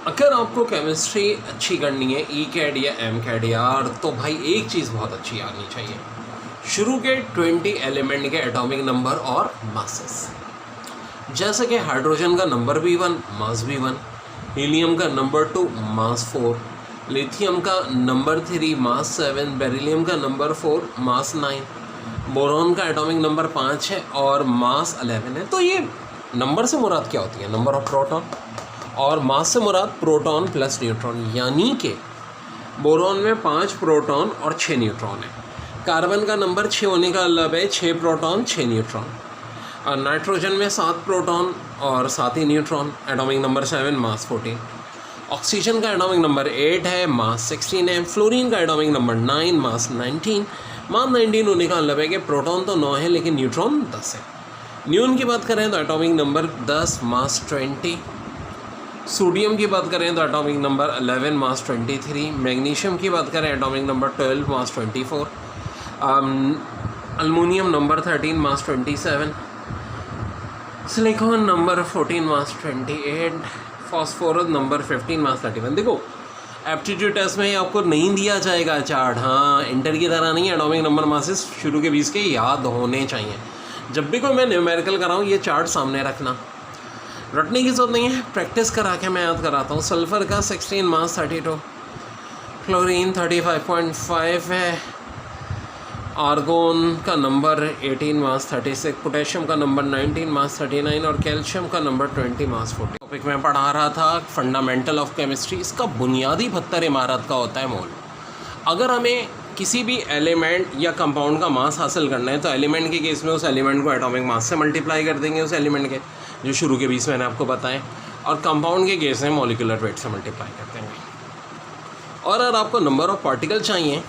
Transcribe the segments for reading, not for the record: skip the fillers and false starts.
अगर आपको केमिस्ट्री अच्छी करनी है ई कैड या एम कैड यार, तो भाई एक चीज़ बहुत अच्छी आनी चाहिए। शुरू के 20 एलिमेंट के एटॉमिक नंबर और मासेस, जैसे कि हाइड्रोजन का नंबर भी 1 मास भी 1, हीलियम का नंबर 2 मास 4, लिथियम का नंबर 3 मास 7, बेरिलियम का नंबर 4 मास 9, बोरॉन का एटॉमिक नंबर 5 है और मास 11 है। तो ये नंबर से मुराद क्या होती है? नंबर ऑफ प्रोटॉन, और मास से मुराद प्रोटॉन प्लस न्यूट्रॉन, यानी कि बोरॉन में 5 प्रोटॉन और 6 न्यूट्रॉन है। कार्बन का नंबर 6 होने का मतलब है 6 प्रोटॉन 6 न्यूट्रॉन। और नाइट्रोजन में 7 प्रोटॉन और 7 ही न्यूट्रॉन, एटॉमिक नंबर 7 मास 14। ऑक्सीजन का एटॉमिक नंबर 8 है, मास 16 है। फ्लोरीन का एटॉमिक नंबर 9 मास 19। मास 19 होने का मतलब है कि प्रोटॉन तो 9 है लेकिन न्यूट्रॉन 10 है। न्यून की बात करें तो एटॉमिक नंबर 10 मास 20। सोडियम की बात करें तो एटॉमिक नंबर 11 मास 23। मैग्नीशियम की बात करें एटॉमिक नंबर 12 मास 24। अल्मोनियम नंबर 13 मास 27। सिलिकॉन नंबर 14 मास 28। फॉस्फोरस नंबर 15 मास 31। देखो एप्टीट्यूड टेस्ट में आपको नहीं दिया जाएगा चार्ट, हाँ इंटर की तरह नहीं, एटॉमिक नंबर मासेस शुरू के 20 के याद होने चाहिए। जब भी कोई मैं न्यूमेरिकल कराऊँ ये चार्ट सामने रखना, रटने की जरूरत नहीं है, प्रैक्टिस करा के मैं याद कराता हूँ। सल्फ़र का 16 मास 32, क्लोरीन 35.5 है, आर्गोन का नंबर 18 मास 36, पोटेशियम का नंबर 19 मास 39 और कैल्शियम का नंबर 20 मास 40। टॉपिक में पढ़ा रहा था फंडामेंटल ऑफ केमिस्ट्री। इसका बुनियादी पत्थर इमारत का होता है मोल। अगर हमें किसी भी एलिमेंट या कंपाउंड का मास हासिल करना है तो एलिमेंट के केस में उस एलिमेंट को एटॉमिक मास से मल्टीप्लाई कर देंगे, उस एलिमेंट के जो शुरू के 20 मैंने आपको बताएं, और कंपाउंड के केस में मॉलिक्यूलर वेट से मल्टीप्लाई कर देंगे। और अगर आपको नंबर ऑफ पार्टिकल चाहिए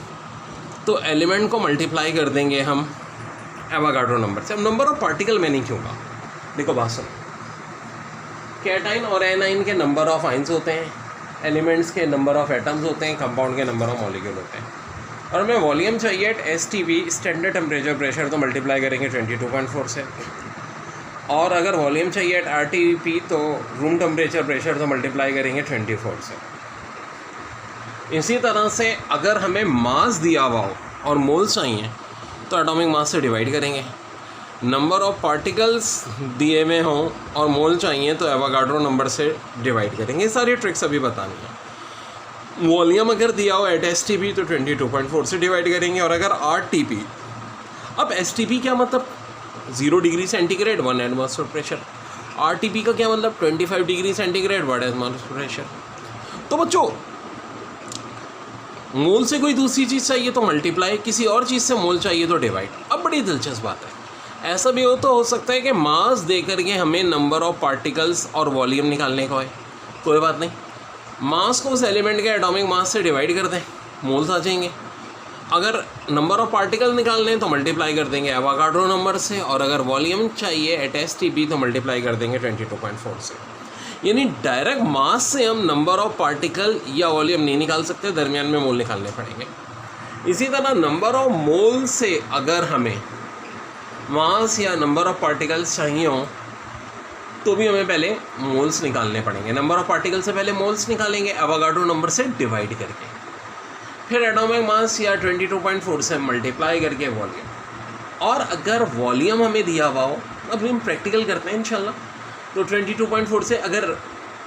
तो एलिमेंट को मल्टीप्लाई कर देंगे हम एवोगाड्रो नंबर से। अब नंबर ऑफ पार्टिकल मैं नहीं क्योंगा, देखो बात सुनो, कैटाइन और एनाइन के नंबर ऑफ आइंस होते हैं, एलिमेंट्स के नंबर ऑफ एटम्स होते हैं, कंपाउंड के नंबर ऑफ मॉलिक्यूल होते हैं। और हमें वॉल्यूम चाहिए at STP standard temperature pressure, तो मल्टीप्लाई करेंगे 22.4 से। और अगर वॉल्यूम चाहिए एट RTP तो रूम टेम्परेचर प्रेशर, तो मल्टीप्लाई करेंगे 24 से। इसी तरह से अगर हमें मास दिया हुआ हो और मोल्स चाहिए तो एटॉमिक मास से डिवाइड करेंगे। नंबर ऑफ पार्टिकल्स दिए हुए हों और मोल चाहिए तो एवोगाड्रो नंबर से डिवाइड करेंगे। ये सारी ट्रिक्स अभी बतानी है। वॉल्यूम अगर दिया हो एट STP तो 22.4 से डिवाइड करेंगे। और अगर RTP, अब STP क्या मतलब 0 degree centigrade 1 atmosphere pressure, RTP का क्या मतलब 25 डिग्री सेंटीग्रेड 1 एटमॉस्फेयर प्रेशर। तो बच्चों मोल से कोई दूसरी चीज़ चाहिए तो मल्टीप्लाई, किसी और चीज़ से मोल चाहिए तो डिवाइड। अब बड़ी दिलचस्प बात है, ऐसा भी हो सकता है कि मास दे करके हमें नंबर ऑफ पार्टिकल्स और वॉल्यूम निकालने का है, कोई बात नहीं, मास को उस एलिमेंट के एटॉमिक मास से डिवाइड कर दें, मोल्स आ जाएंगे। अगर नंबर ऑफ पार्टिकल निकालने हैं तो मल्टीप्लाई कर देंगे एवोगाड्रो नंबर से, और अगर वॉल्यूम चाहिए एट STP तो मल्टीप्लाई कर देंगे 22.4 से। यानी डायरेक्ट मास से हम नंबर ऑफ पार्टिकल या वॉल्यूम नहीं निकाल सकते, दरमियान में मोल निकालने पड़ेंगे। इसी तरह नंबर ऑफ मोल से अगर हमें मास या नंबर ऑफ पार्टिकल्स चाहिए हों तो भी हमें पहले मोल्स निकालने पड़ेंगे। नंबर ऑफ पार्टिकल से पहले मोल्स निकालेंगे एवोगाड्रो नंबर से डिवाइड करके, फिर एटॉमिक मास या 22.4 से मल्टीप्लाई करके वॉल्यूम। और अगर वॉल्यूम हमें दिया हुआ हो, अभी हम प्रैक्टिकल करते हैं इंशाल्लाह, तो 22.4 से अगर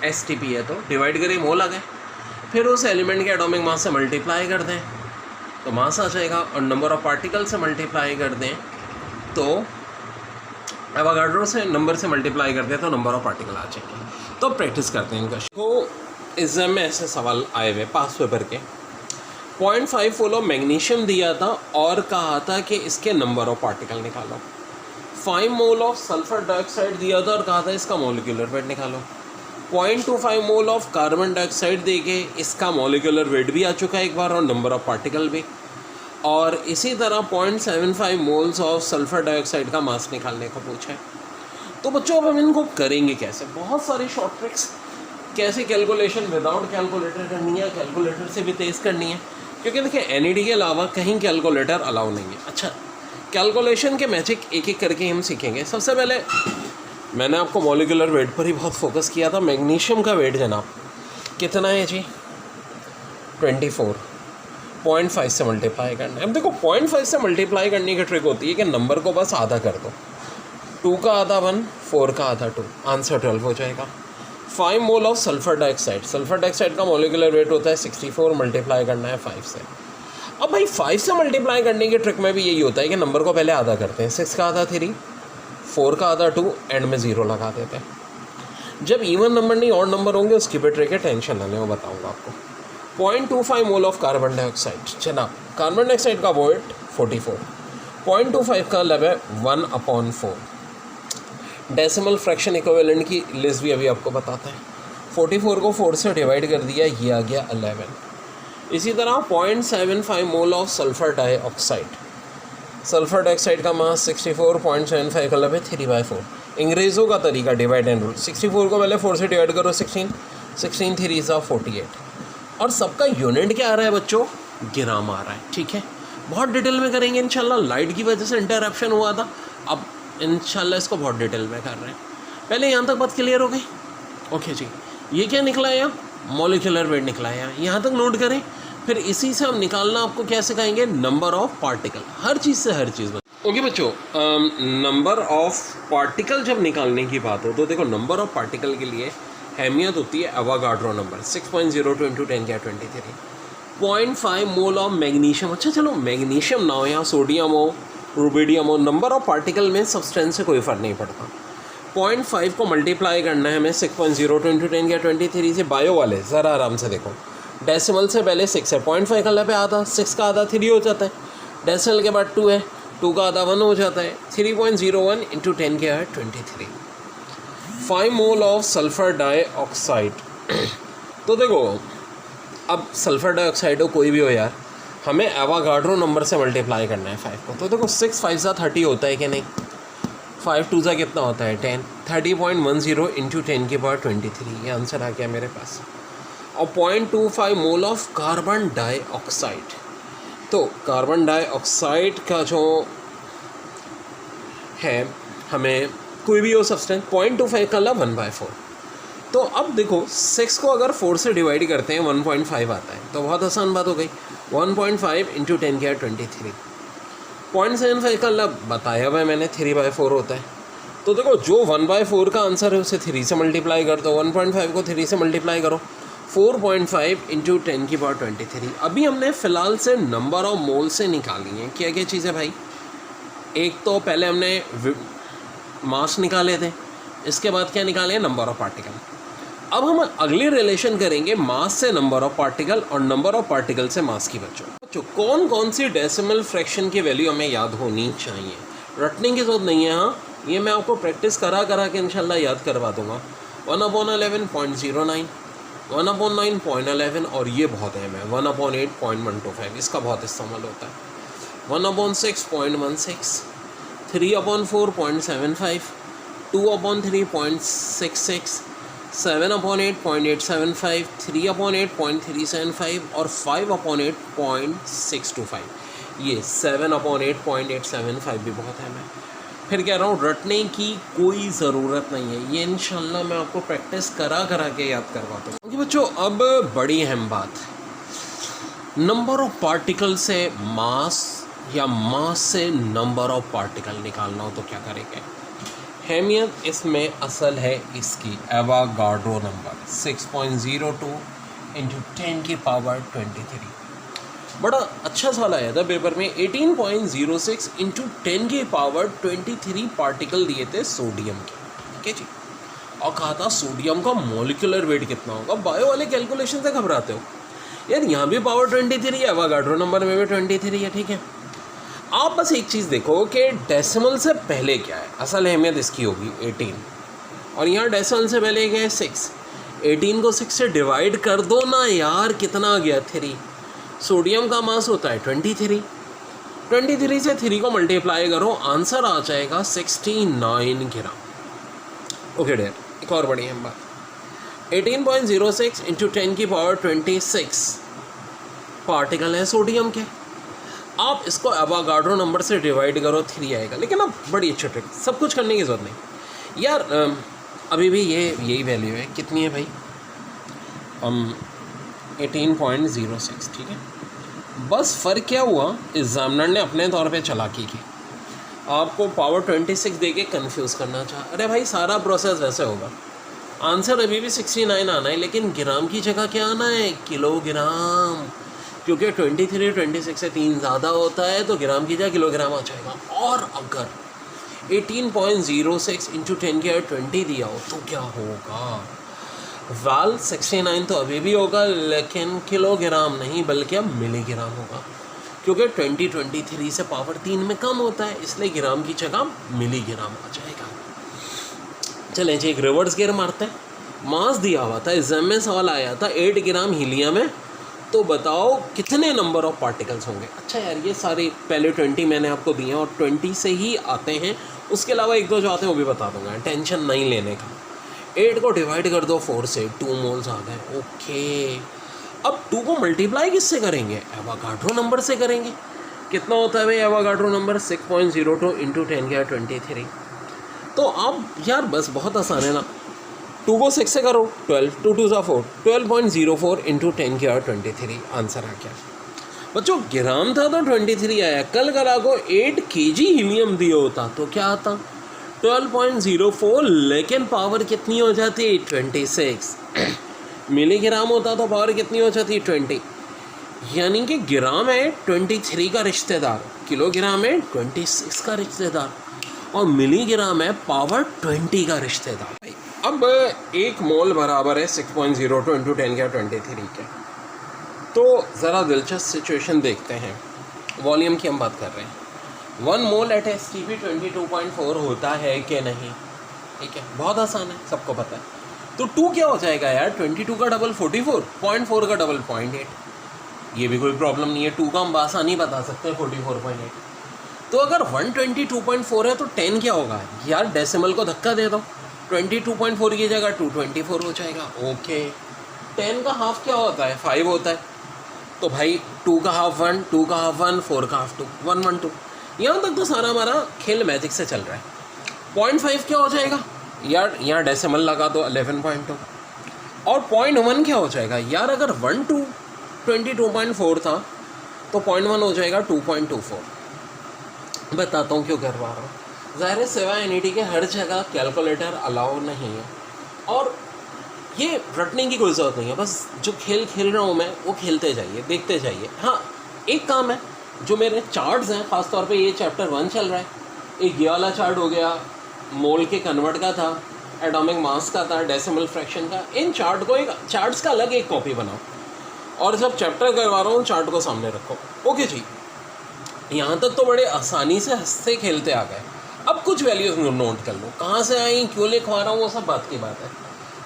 STP है तो डिवाइड करें, मोल आ गए, फिर उस एलिमेंट के एटॉमिक मास से मल्टीप्लाई कर दें तो मास आ जाएगा, और नंबर ऑफ पार्टिकल से मल्टीप्लाई कर दें तो एवोगाड्रो से नंबर से मल्टीप्लाई कर दें तो नंबर ऑफ पार्टिकल आ जाएंगे। तो प्रैक्टिस करते हैं इनका। तो एग्जाम में ऐसे सवाल आए हुए पास पेपर के, 0.5 फुल ऑफ मैग्नीशियम दिया था और कहा था कि इसके नंबर ऑफ पार्टिकल निकालो। 5 मोल ऑफ सल्फर डाइऑक्साइड दिया था और कहा था इसका मॉलिक्यूलर वेट निकालो। 0.25 मोल ऑफ कार्बन डाइऑक्साइड देके इसका मॉलिक्यूलर वेट भी आ चुका है एक बार और नंबर ऑफ पार्टिकल भी। और इसी तरह 0.75 मोल्स ऑफ सल्फर डाइऑक्साइड का मास निकालने को पूछा है। तो बच्चों अब हम इनको करेंगे कैसे? बहुत सारी शॉर्ट ट्रिक्स, कैसे कैलकुलेशन विदाउट कैलकुलेटर करनी है, कैलकुलेटर से भी तेज़ करनी है, क्योंकि देखिए NED के अलावा कहीं कैलकुलेटर अलाउ नहीं है। अच्छा, कैलकुलेशन के मैजिक एक एक करके हम सीखेंगे। सबसे पहले मैंने आपको मॉलिक्यूलर वेट पर ही बहुत फोकस किया था। मैग्नीशियम का वेट जनाब कितना है जी 24, 0.5 से मल्टीप्लाई करना है। अब देखो 0.5 से मल्टीप्लाई करने की ट्रिक होती है कि नंबर को बस आधा कर दो, 2 का आधा 1, 4 का आधा 2, आंसर 12 हो जाएगा। 5 mole of sulphur dioxide, sulphur dioxide का मॉलिक्यूलर वेट होता है 64, मल्टीप्लाई करना है 5 से। अब भाई 5 से मल्टीप्लाई करने की ट्रिक में भी यही होता है कि नंबर को पहले आधा करते हैं, 6 का आधा 3, 4 का आधा 2, एंड में 0 लगा देते हैं। जब इवन नंबर नहीं ऑड नंबर होंगे उसकी भी ट्रिक है, टेंशन ना लें, वो बताऊँगा आपको। 0.25 मोल ऑफ कार्बन डाइऑक्साइड, जनाब कार्बन डाइऑक्साइड का वेट 44, 0.25 का लब है 1/4। डेसिमल फ्रैक्शन इक्विवेलेंट की लिस्ट भी अभी आपको बताते हैं। 44 को 4 से डिवाइड कर दिया, ये आ गया 11। इसी तरह 0.75 mole of sulphur dioxide, sulphur dioxide का मास 64, 0.75 का लब है 3/4। अंग्रेज़ों का तरीका डिवाइड एंड रूल, 64 को पहले 4 से डिवाइड करो 16, 16 3 = 48। और सबका यूनिट क्या आ रहा है बच्चों, ग्राम आ रहा है, ठीक है। बहुत डिटेल में करेंगे इंशाल्लाह, लाइट की वजह से इंटरप्शन हुआ था, अब इंशाल्लाह इसको बहुत डिटेल में कर रहे हैं। पहले यहाँ तक बात क्लियर हो गई, ओके जी। ये क्या निकला है, मॉलिक्यूलर वेट निकला है, यहाँ तक नोट करें। फिर इसी से हम निकालना आपको क्या सिखाएंगे, नंबर ऑफ पार्टिकल, हर चीज़ से हर चीज़। ओके बच्चों, नंबर ऑफ पार्टिकल जब निकालने की बात हो तो देखो नंबर ऑफ पार्टिकल के लिए अहमियत होती है Avogadro number 6.02 × 10⁻23। 0.5 mole of magnesium, अच्छा चलो मैग्नीशियम ना हो, यहाँ सोडियम हो, रुबिडियम हो, नंबर ऑफ पार्टिकल में सब्सटेंस से कोई फ़र्क नहीं पड़ता। 0.5 को मल्टीप्लाई करना है हमें 6.02 × 10⁻23 से। बायो वाले ज़रा आराम से देखो, डेसिमल से पहले 6 है, 0.5 का लब है आधा, 6 का आधा 3 हो जाता है, डेसिमल के बाद 2 है, 2 का आधा 1 हो जाता है, 3.01 × 10⁻23। 5 मोल ऑफ सल्फ़र डाइऑक्साइड। तो देखो अब सल्फ़र डाइऑक्साइड हो कोई भी हो यार, हमें एवोगाड्रो नंबर से मल्टीप्लाई करना है 5 को। तो देखो 6 5 सा 30 होता है कि नहीं, 5 2 सा कितना होता है 10, 30.10 × 10⁻23, ये आंसर आ गया मेरे पास। और 0.25 मोल ऑफ कार्बन डाइऑक्साइड, तो कार्बन डाइऑक्साइड का जो है हमें कोई भी हो सब्सटेंस, 0.25 का लब 1/4। तो अब देखो 6 को अगर 4 से डिवाइड करते हैं 1.5 आता है, तो बहुत आसान बात हो गई, 1.5 × 10⁻23। 0.75 का लब बताया हुआ है मैंने 3/4 होता है। तो देखो जो 1/4 का आंसर है उसे 3 से मल्टीप्लाई कर दो, 1.5 को 3 से मल्टीप्लाई करो, 4.5 × 10⁻23। अभी हमने फ़िलहाल से नंबर ऑफ मोल से निकाली हैं। क्या क्या चीज़ है भाई, एक तो पहले हमने मास निकाले थे, इसके बाद क्या निकाले, नंबर ऑफ पार्टिकल। अब हम अगली रिलेशन करेंगे मास से नंबर ऑफ पार्टिकल और नंबर ऑफ पार्टिकल से मास की। बच्चों कौन कौन सी डेसिमल फ्रैक्शन की वैल्यू हमें याद होनी चाहिए, रटने की जरूरत नहीं है, हाँ ये मैं आपको प्रैक्टिस करा के इंशाल्लाह याद करवा दूंगा। 1/11 0.09, 1/9 0.11, और ये बहुत अहम है 1/8 0.125, इसका बहुत इस्तेमाल होता है। 1/6 0.16, 3/4 0.75, 2/3 0.66, 7/8 0.875, 3/8 0.375 और 5/8 0.625। ये 7/8 0.875 भी बहुत अहम है। फिर कह रहा हूँ रटने की कोई ज़रूरत नहीं है, ये इंशाल्लाह मैं आपको प्रैक्टिस करा के याद करवाता हूँ। क्योंकि बच्चों अब बड़ी अहम बात, नंबर ऑफ पार्टिकल से मास या मास से नंबर ऑफ पार्टिकल निकालना हो तो क्या करेंगे। अहमियत इसमें असल है इसकी एवोगाड्रो नंबर 6.02 × 10⁻23। बड़ा अच्छा सवाल आया था पेपर में, 18.06 × 10⁻23 पार्टिकल दिए थे सोडियम के, ठीक है जी, और कहा था सोडियम का मॉलिक्यूलर वेट कितना होगा। बायो वाले कैलकुलेशन से घबराते हो यार, यहाँ भी पावर 23 है, एवोगाड्रो नंबर में भी 23 है, ठीक है। आप बस एक चीज़ देखो कि डेसिमल से पहले क्या है, असल अहमियत इसकी होगी 18, और यहाँ डेसिमल से पहले क्या है 6। 18 को 6 से डिवाइड कर दो ना यार, कितना आ गया 3। सोडियम का मास होता है 23, 23 से 3 को मल्टीप्लाई करो, आंसर आ जाएगा 69 ग्राम। ओके डेयर, एक और बड़ी अहम बात, 18.06 × 10⁻26 पार्टिकल है सोडियम के। आप इसको एवोगाड्रो नंबर से डिवाइड करो, 3 आएगा। लेकिन अब बड़ी अच्छी ट्रिक, सब कुछ करने की ज़रूरत नहीं यार, अभी भी यही वैल्यू है, कितनी है भाई, 18.06, ठीक है। बस फ़र्क क्या हुआ, एग्जामिनर ने अपने तौर पे चालाकी की, आपको पावर 26 दे के कन्फ्यूज़ करना चाहा। अरे भाई सारा प्रोसेस वैसे होगा, आंसर अभी भी 69 आना है, लेकिन ग्राम की जगह क्या आना है, किलोग्राम, क्योंकि 23 26 से 3 ज़्यादा होता है तो ग्राम की जगह किलोग्राम आ जाएगा। और अगर 18.06 इंटू 10 की 20 दिया हो तो क्या होगा, वाल 69 तो अभी भी होगा, लेकिन किलोग्राम नहीं बल्कि अब मिलीग्राम होगा, क्योंकि 2023 से पावर 3 में कम होता है, इसलिए ग्राम की जगह मिलीग्राम आ जाएगा। चलें जी, एक रिवर्स गियर मारते हैं। मास दिया हुआ था, एग्जाम में सवाल आया था 8 ग्राम हीलियम है, तो बताओ कितने नंबर ऑफ पार्टिकल्स होंगे। अच्छा यार, ये सारे पहले 20 मैंने आपको दिए हैं और 20 से ही आते हैं, उसके अलावा एक दो जो आते हैं वो भी बता दूंगा, टेंशन नहीं लेने का। 8 को डिवाइड कर दो 4 से, 2 मोल्स आ गए। ओके, अब 2 को मल्टीप्लाई किससे करेंगे, एवोगाड्रो नंबर से करेंगे। कितना होता है भाई एवोगाड्रो नंबर, 6.02 इंटू 10 की 23। तो अब यार बस बहुत आसान है ना, 2 को 6 से करो, 12, 2 2 4, 12.04 इंटू 10 की 23 आंसर आ गया। बच्चों ग्राम था तो 23 आया, कल करा को 8 kg हीलियम दिया होता तो क्या आता, 12.04, लेकिन पावर कितनी हो जाती, 26। मिलीग्राम होता तो पावर कितनी हो जाती, 20। यानी कि ग्राम है 23 का रिश्तेदार, किलोग्राम है 26 का रिश्तेदार, और मिलीग्राम है पावर 20 का रिश्तेदार। अब 1 मोल बराबर है 6.02 इंटू 10 की 23 के। तो ज़रा दिलचस्प सिचुएशन देखते हैं, वॉल्यूम की हम बात कर रहे हैं। 1 मोल एट STP 22.4 होता है कि नहीं, ठीक है, बहुत आसान है, सबको पता है। तो 2 क्या हो जाएगा यार, 22 का डबल 44, 0.4 का डबल 0.8, ये भी कोई प्रॉब्लम नहीं है, 2 का हम बासानी बता सकते हैं 44.8। तो अगर 122.4 है तो 10 क्या होगा यार, डेसिमल को धक्का दे दो, 22.4 की जगह 224 हो जाएगा। ओके, 10 का हाफ क्या होता है, 5 होता है, तो भाई 2 का हाफ 1, 2 का हाफ 1, 4 का हाफ 2, 112। यहाँ तक तो सारा हमारा खेल मैजिक से चल रहा है। 0.5 क्या हो जाएगा यार, यहाँ डेसिमल लगा दो 11.2, और 0.1 क्या हो जाएगा यार, अगर 22.4 था तो 0.1 हो जाएगा 2.24। बताता हूँ क्यों करवा रहा हूँ। ज़ाहिर है सिवाय NET के हर जगह कैलकुलेटर अलाउ नहीं है, और ये रटने की कोई ज़रूरत नहीं है, बस जो खेल खेल रहा हूँ मैं वो खेलते जाइए, देखते जाइए। हाँ, एक काम है, जो मेरे चार्ट्स हैं, ख़ासतौर पे ये चैप्टर 1 चल रहा है, एक ये वाला चार्ट हो गया, मोल के कन्वर्ट का था, एटॉमिक मास का था, डेसिमल फ्रैक्शन का। इन चार्ट को एक चार्ट्स का अलग एक कॉपी बनाओ, और जब चैप्टर करवा रहा हूँ चार्ट को सामने रखो। ओके जी, यहाँ तक तो बड़े आसानी से हंसते खेलते आ गए। अब कुछ वैल्यूज़ नोट कर लो, कहाँ से आई, क्यों लिखवा रहा हूँ, वो सब बात की बात है।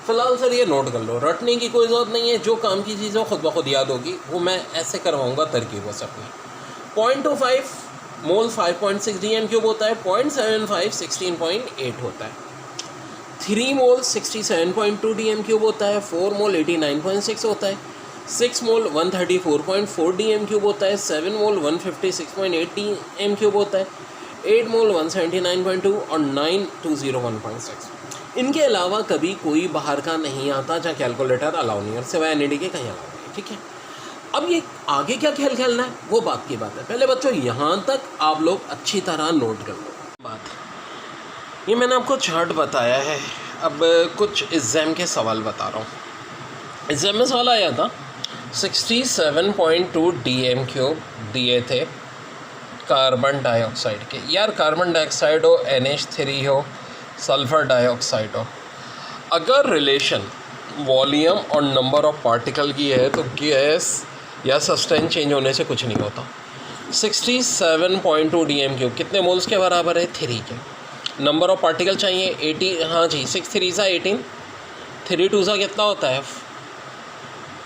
फ़िलहाल सर ये नोट कर लो, रटने की कोई ज़रूरत नहीं है, जो काम की चीज़ें खुद ब खुद याद होगी वो मैं ऐसे करवाऊँगा तरकीबों से अपनी। 0.25 मोल 5.6 dm³ होता है, 0.75 16.8 होता है, 3 मोल 67.2 dm³ होता है, 4 मोल 89.6 होता है, 6 मोल 134.4 dm³ होता है, 7 मोल 156.8 dm³ होता है, 8 मोल 179.2 और 9 201.6। इनके अलावा कभी कोई बाहर का नहीं आता जहाँ कैलकुलेटर अलाउ नहीं है, सिवाय NET के कहीं अलाउ नहीं है, ठीक है। अब ये आगे क्या खेल खेलना है वो बात की बात है। पहले बच्चों यहाँ तक आप लोग अच्छी तरह नोट कर लो बात। ये मैंने आपको चार्ट बताया है, अब कुछ एग्ज़ाम के सवाल बता रहा हूँ। एग्ज़ाम में सवाल आया था 67.2 dm³ दिए थे कार्बन डाइऑक्साइड के। यार कार्बन डाइऑक्साइड हो, NH3 हो, सल्फ़र डाइऑक्साइड हो, अगर रिलेशन वॉल्यूम और नंबर ऑफ पार्टिकल की है तो गैस या सस्टेन चेंज होने से कुछ नहीं होता। 67.2 dm³ कितने मोल्स के बराबर है, 3 के। नंबर ऑफ पार्टिकल चाहिए 80, हाँ जी 6 3 सा 18, 3 2 सा कितना होता है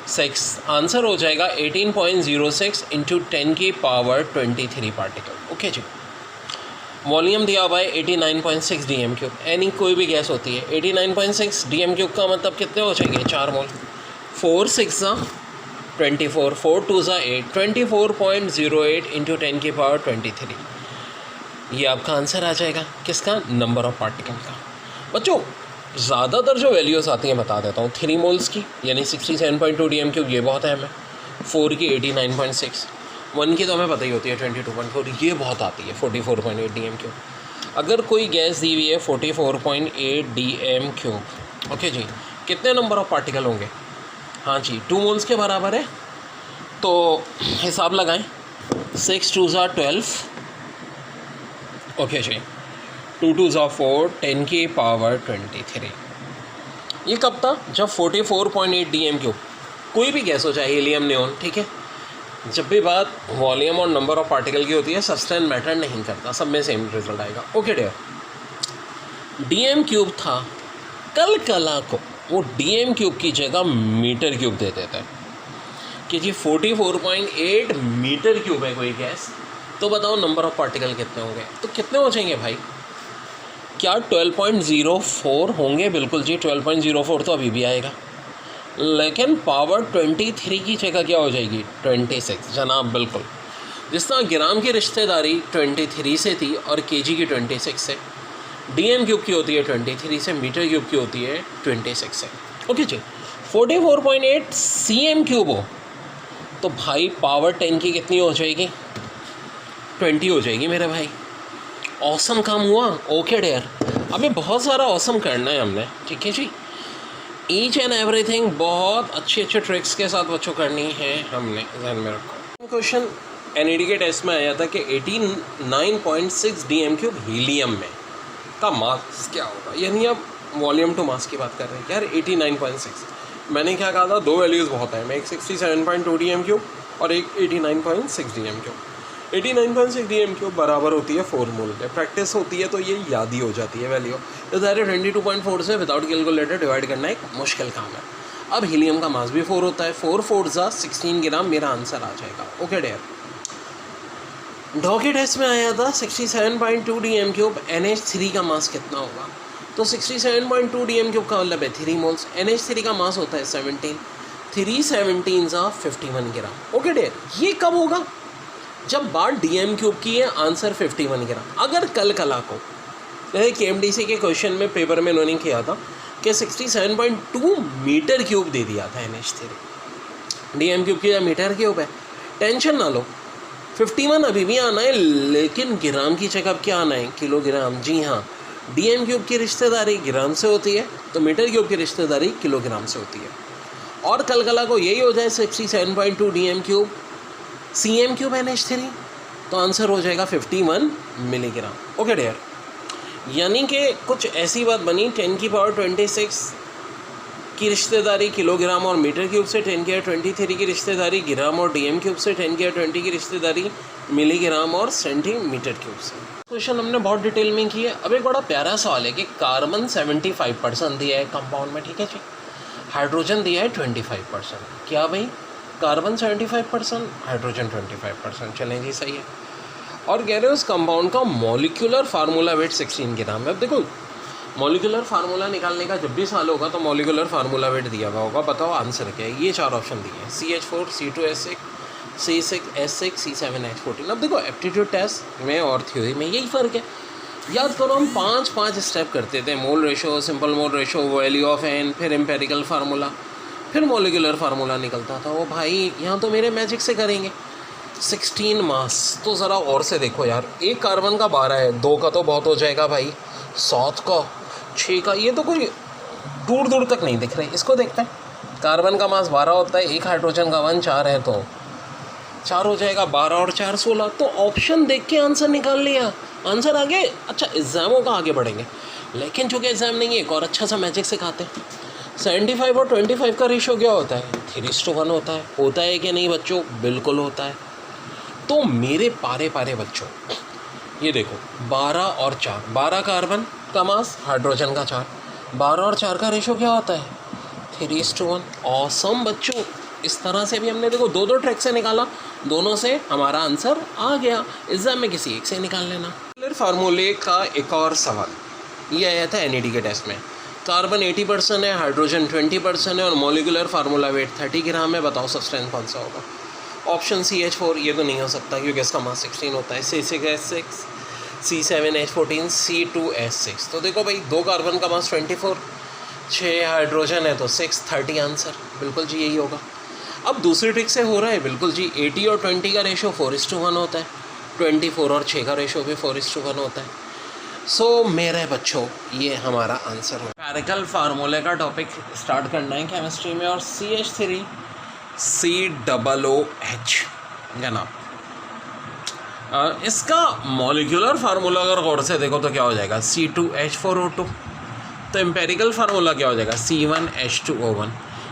6। आंसर हो जाएगा 18.06 इंटू 10 की पावर 23 पार्टिकल। ओके जी, वॉल्यूम दिया हुआ है 89.6 dm³, यानी कोई भी गैस होती है 89.6 dm³ का मतलब कितने हो जाएंगे 4 मोल। 4 6 24, 4 2 8, 24.08 इंटू 10 की पावर 23। ये आपका आंसर आ जाएगा किसका, नंबर ऑफ पार्टिकल का। बच्चों ज़्यादातर जो वैल्यूज़ आती हैं बता देता हूँ। 3 मोल्स की यानी 67.2 DM³ ये बहुत है हमें। 4 की 89.6, 1 की तो हमें पता ही होती है 22.4, ये बहुत आती है 44.8 DM³। अगर कोई गैस दी हुई है 44.8 DM³, ओके जी, कितने नंबर ऑफ पार्टिकल होंगे? हाँ जी, 2 मोल्स के बराबर है, तो हिसाब लगाएं। 6 2 = 12, ओके जी, 2 2 = 4, 10 की पावर 23। ये कब था? जब 44.8 DM³, कोई भी गैस हो चाहे हीलियम, नियॉन, ठीक है, जब भी बात वॉल्यूम और नंबर ऑफ पार्टिकल की होती है सब्सटेंस मैटर नहीं करता, सब में सेम रिजल्ट आएगा। ओके डियर, DM³ था, कल कला को वो DM³ की जगह मीटर³ दे देता है कि जी 44.8 मीटर³ है कोई गैस, तो बताओ नंबर ऑफ पार्टिकल कितने होंगे? तो कितने हो जाएंगे भाई? क्या 12.04 होंगे? बिल्कुल जी, 12.04 तो अभी भी आएगा, लेकिन पावर 23 की जगह क्या हो जाएगी? 26 जनाब, बिल्कुल। जिस तरह ग्राम की रिश्तेदारी 23 से थी और केजी की 26 से, DM³ की होती है 23 से, मीटर³ की होती है 26 से। ओके जी, 44.8 CM³ हो तो भाई पावर 10 की कितनी हो जाएगी? 20 हो जाएगी मेरे भाई। ऑसम काम हुआ। ओके डियर, अभी बहुत सारा ऑसम करना है हमने, ठीक है जी। ईच एंड एवरीथिंग बहुत अच्छे ट्रिक्स के साथ बच्चों करनी है हमने, ध्यान में रखो। क्वेश्चन NED के टेस्ट में आया था कि 89.6 DM³ हीलियम में का मास क्या होगा, यानी अब वॉल्यूम टू मास की बात कर रहे हैं यार। 89.6 मैंने क्या कहा था? दो वैल्यूज़ बहुत है, मैं एक 67.2 DM³ और एक 89.6 DM³। 89.6 DM³ बराबर होती है 4 मोल के। प्रैक्टिस होती है तो ये याद ही हो जाती है वैल्यू। तो सारे 22.4 से विदाउट कैलकुलेटर डिवाइड करना एक मुश्किल काम है। अब हीलियम का मास भी 4 होता है, 4 4 = 16 ग्राम, मेरा आंसर आ जाएगा। ओके डियर, डॉ के टेस्ट में आया था 67.2 DM³ NH3 का मास कितना होगा? तो 67.2 DM³ का मतलब है 3 मोल्स। NH3 का मास होता है 17, 3 17 = 51 ग्राम। ओके डियर, ये कब होगा? जब बात DM³ की है, आंसर 51 ग्राम। अगर कल कला को KMDC के क्वेश्चन में पेपर में उन्होंने किया था कि 67.2 मीटर³ दे दिया था NH3, DM³ की मीटर³ है, टेंशन ना लो, 51 अभी भी आना है, लेकिन ग्राम की जगह क्या आना है? किलोग्राम। जी हाँ, DM³ की रिश्तेदारी ग्राम से होती है, तो मीटर³ की रिश्तेदारी किलोग्राम से होती है। और कल कला को यही हो जाए 67.2 DM³ CM³ NH3, तो आंसर हो जाएगा 51 मिलीग्राम। ओके डियर, यानी कि कुछ ऐसी बात बनी, 10 की पावर 26 की रिश्तेदारी किलोग्राम और मीटर³ से, 10 की 23 की रिश्तेदारी ग्राम और DM³ से, 10 की 20 की रिश्तेदारी मिलीग्राम और सेंटीमीटर³ से। क्वेश्चन हमने बहुत डिटेल में किया। अब एक बड़ा प्यारा सवाल है कि कार्बन 75% दिया है कंपाउंड में, ठीक है जी, हाइड्रोजन दिया है 25%। क्या भाई? Carbon 75%, hydrogen 25%। चलें जी, सही है। और कह रहे हो उस कंपाउंड का मॉलिक्यूलर फार्मूला वेट 16 ग्राम है। अब देखो, मॉलिक्यूलर फार्मूला निकालने का जब भी सवाल होगा तो मॉलिक्यूलर फार्मूला वेट दिया हुआ होगा, बताओ आंसर क्या है। ये 4 ऑप्शन दिए हैं, CH4 C2S6 C6S6 C7H14। अब देखो, एप्टीट्यूड टेस्ट में और थ्योरी में यही फ़र्क है। याद करो, हम 5 स्टेप करते थे, mole ratio, simple mole ratio, value of n, फिर एम्पेरिकल फार्मूला, फिर मॉलिक्यूलर फार्मूला निकलता था। वो भाई यहाँ तो मेरे मैजिक से करेंगे। 16 मास तो ज़रा और से देखो यार, एक कार्बन का 12 है, 2 का तो बहुत हो जाएगा भाई, 7 का, 6 का, ये तो कोई दूर दूर तक नहीं दिख रहे। इसको देखते हैं, कार्बन का मास 12 होता है, एक हाइड्रोजन का 1 4 है, तो 4 हो जाएगा, 12 और 4 16। तो ऑप्शन देख के आंसर निकाल लिया, आंसर आगे। अच्छा, एग्ज़ामों का आगे बढ़ेंगे, लेकिन चूँकि एग्ज़ाम नहीं है, एक और अच्छा सा मैजिक सिखाते हैं। 75 और 25 का रेशो क्या होता है? 3:1 होता है कि नहीं बच्चों? बिल्कुल होता है। तो मेरे पारे बच्चों, ये देखो, 12 और 4, 12 कार्बन का मास, हाइड्रोजन का 4, 12 और 4 का रेशो क्या होता है? 3:1। ऑसम बच्चों, इस तरह से भी हमने देखो 2 ट्रैक से निकाला, दोनों से हमारा आंसर आ गया। एग्जाम में किसी एक से निकाल लेना। फार्मूले का एक और सवाल ये आया था NED के टेस्ट में। कार्बन 80% है, हाइड्रोजन 20% है और मॉलिक्यूलर फार्मूला वेट 30 ग्राम है। बताओ सब्सटेंस कौन सा होगा? ऑप्शन CH4, ये तो नहीं हो सकता क्योंकि इसका मास 16 होता है। C6S6 C7H14 C2S6। तो देखो भाई, 2 कार्बन का मास 24, 6 हाइड्रोजन है तो 630 आंसर, बिल्कुल जी यही होगा। अब दूसरी ट्रिक से हो रहा है, बिल्कुल जी 80 और 20 का रेशो 4:1 होता है, 24 और 6 का रेशो भी 4:1 होता है। सो मेरे बच्चों ये हमारा आंसर है। एम्पिरिकल फार्मूले का टॉपिक स्टार्ट करना है केमिस्ट्री में, और CH3COOH जनाब, इसका मॉलिक्यूलर फार्मूला अगर गौर से देखो तो क्या हो जाएगा, C2H4O2। तो एम्पेरिकल फार्मूला क्या हो जाएगा, C1H2O1।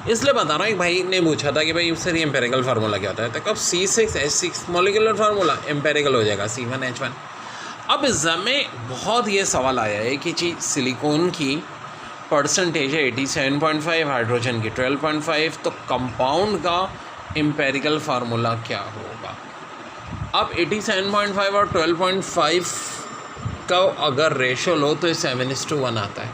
इसलिए बता रहा हूँ, एक भाई ने पूछा था कि भाई उससे एम्पेरिकल फार्मूला क्या होता है, तो कब C6H6 मॉलिक्यूलर फार्मूला एम्पेरिकल हो जाएगा C1H1। अब एग्जाम में बहुत ये सवाल आया है कि जी सिलिकॉन की परसेंटेज है 87.5, हाइड्रोजन की 12.5, तो कंपाउंड का एम्पेरिकल फार्मूला क्या होगा। अब 87.5 और 12.5 का अगर रेशो लो तो 7:1 आता है।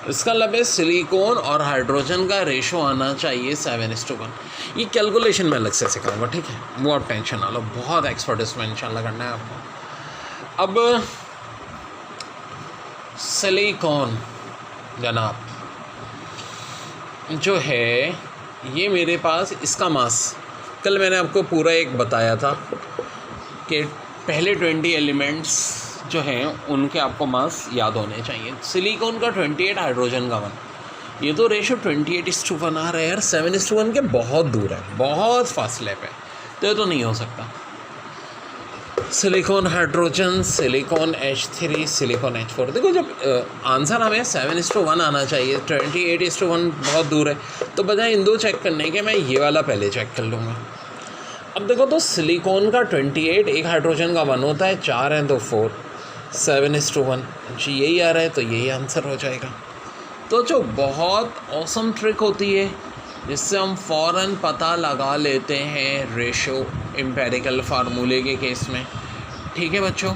इसका मतलब है सिलिकॉन और हाइड्रोजन का रेशो आना चाहिए 7:1। ये कैलकुलेशन में अलग से सिखाऊंगा, ठीक है, वो आप टेंशन ना लो, बहुत एक्सपर्ट इसमें इंशाल्लाह करना है आपको। अब सिलिकॉन जनाब जो है, ये मेरे पास इसका मास कल मैंने आपको पूरा एक बताया था कि पहले 20 एलिमेंट्स जो हैं उनके आपको मास याद होने चाहिए। सिलिकॉन का 28, हाइड्रोजन का 1, ये तो रेशो 28:1 आ रहा है यार, 7:1 के बहुत दूर है, बहुत फासले पे, तो ये तो नहीं हो सकता। Silicon hydrogen, silicon H3, silicon H4। देखो जब आंसर हमें 7:1 आना चाहिए, 28:1 बहुत दूर है, तो बजाय इन दो चेक करने के मैं ये वाला पहले चेक कर लूँगा। अब देखो तो सिलिकॉन का 28, एक हाइड्रोजन का 1 होता है, 4 हैं तो 4, 7:1 जी यही आ रहा है, तो यही आंसर हो जाएगा। तो जो बहुत ऑसम ट्रिक होती है जिससे हम फ़ौरन पता लगा लेते हैं रेशो एम्पेरिकल फार्मूले के केस में, ठीक है बच्चों।